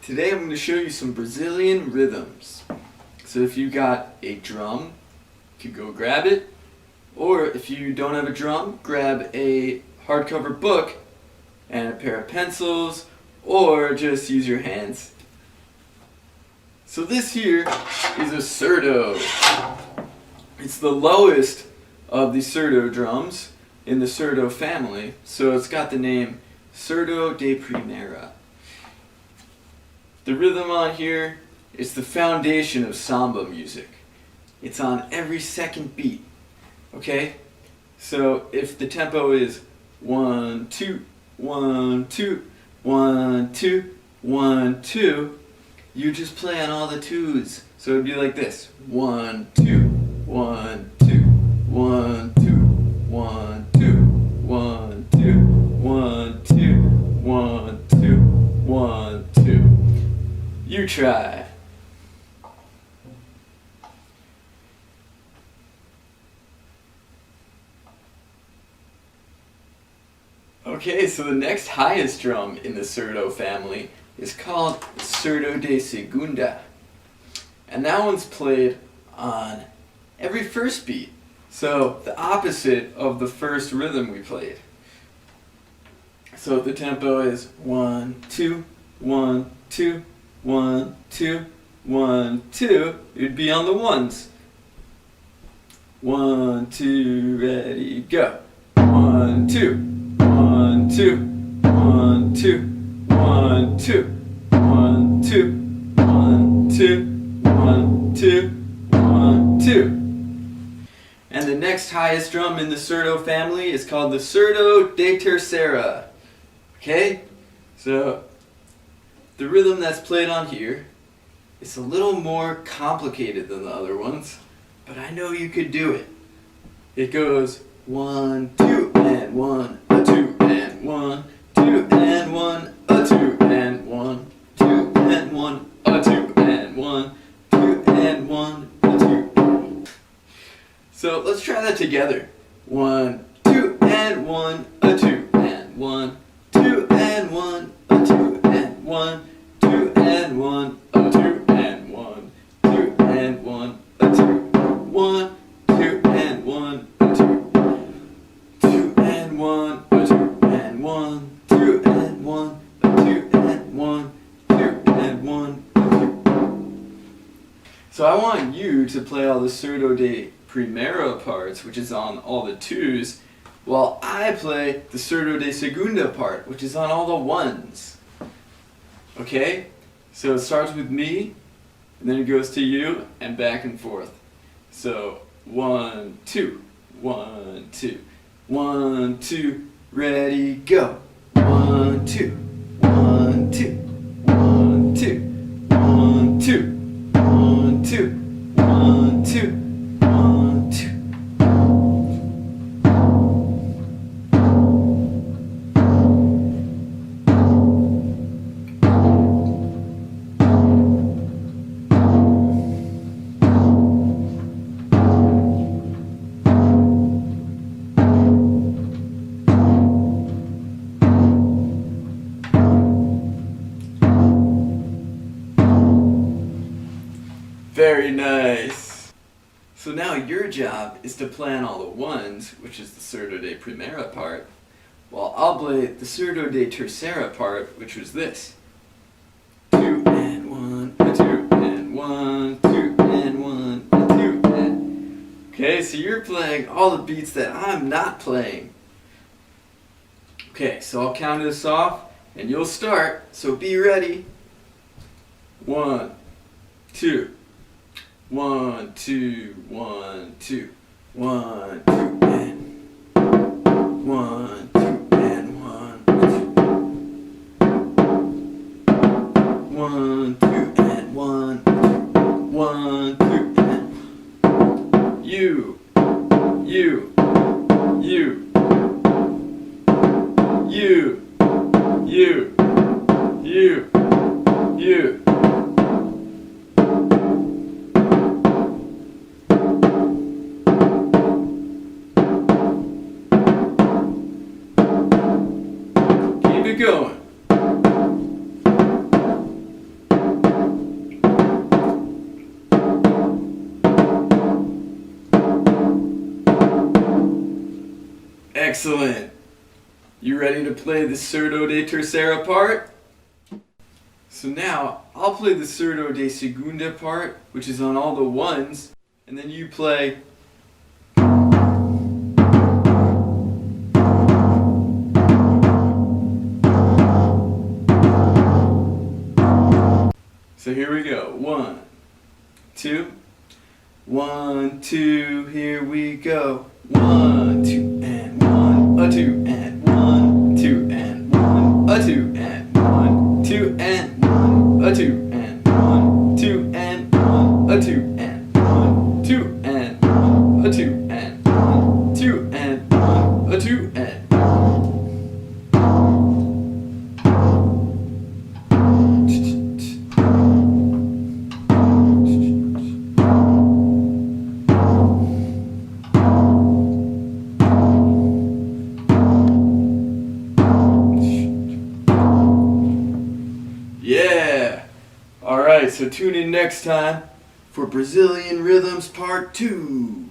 Today I'm going to show you some Brazilian rhythms. So if you got a drum, you can go grab it. Or if you don't have a drum, grab a hardcover book and a pair of pencils, or just use your hands. So this here is a Surdo. It's the lowest of the Surdo drums in the Surdo family, so it's got the name Surdo de Primeira. The rhythm on here is the foundation of samba music. It's on every second beat. Okay? So if the tempo is 1, 2, 1, 2, 1, 2, 1, 2, you just play on all the twos. So it'd be like this: 1, 2, 1, 2, 1, 2, 1, 2, 1, 2, 1, 2, 1, 2, 1, 2. You try. Okay, so the next highest drum in the Surdo family is called the Surdo de Segunda. And that one's played on every first beat. So the opposite of the first rhythm we played. So the tempo is 1, 2, 1, 2, 1, 2, 1, 2. It'd be on the ones. 1, 2, ready, go. 1, 2, 1, 2, 1, 2, 1, 2, 1, 2, 1, 2, 1, 2, 1, 2. And the next highest drum in the Surdo family is called the Surdo de Terceira. Okay? So the rhythm that's played on here is a little more complicated than the other ones, but I know you could do it. It goes 1, 2, and 1, a 2, and 1, 2, and 1, a 2, and 1, 2, and 1, a 2, and 1, 2, and 1, a 2. So let's try that together. 1, 2, and 1, a 2, and 1, 2, and 1, a 2, and 1, 2, and 1, a 2, and 1, 2, and 1, a 2, 1, 2, and 1, a 2, 2, and 1, a 2, and 1, 2, and 1, a 2, and 1, 2, and 1, a 2. So I want you to play all the Surdo de Primeira parts, which is on all the twos, while I play the Surdo de Segunda part, which is on all the ones. Okay? So it starts with me, and then it goes to you, and back and forth. So 1, 2, 1, 2, 1, 2, ready, go. 1, 2, 1, 2, 1, 2, 1, 2, 1, 2, 1, 2, 1, 2. Very nice. So now your job is to play on all the ones, which is the Surdo de Primeira part, while I'll play the Surdo de Terceira part, which was this. 2 and 1, 2 and 1, 2 and 1, 2 and... Okay, so you're playing all the beats that I'm not playing. Okay, so I'll count us off, and you'll start, so be ready. 1, 2, 1, 2, 1, 2, 1, 2, and 1, 2, and 1, 1, 2, and 1, 1, 2, and you, you, you, you, you, you, you. Keep it going. Excellent. You ready to play the Surdo de Tercera part? So now, I'll play the Surdo de Segunda part, which is on all the ones, and then you play. So here we go. 1, 2, 1, 2, here we go. 1, 2, and 1, a 2, and 1, 2, and 1, a 2, and 1, 2, and 1, a 2, and 1, 2, and 1, a 2, and 1, 2, and 1, a 2, and 1, 2, and 1, a 2, and 1. Yeah! Alright, so tune in next time for Brazilian Rhythms Part 2.